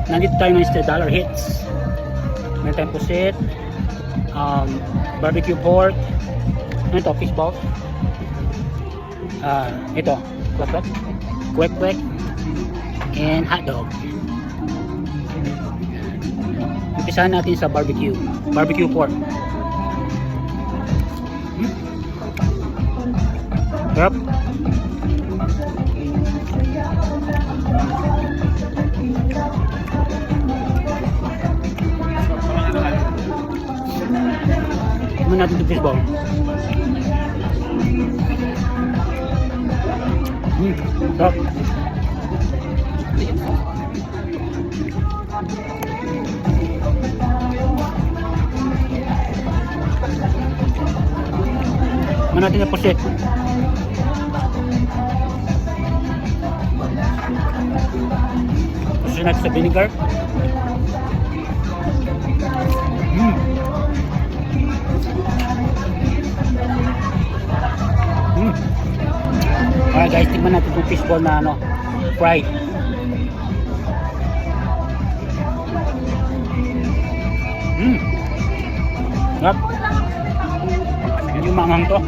nandito tayo ng sa Dollar Hits. Meron tayong pusit, barbecue pork, ano ito, fish balls, ito, kwek, and hotdog. Umpisahan natin sa barbecue pork. Sarap. Tignan natin yung fish ball. Sarap. Tignan natin yung pusit. Pusit natin sa vinegar. Alright guys, tignan natin itong fishball na fried. Sarap. Hindi manghang to.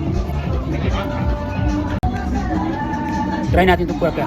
Try natin itong pork.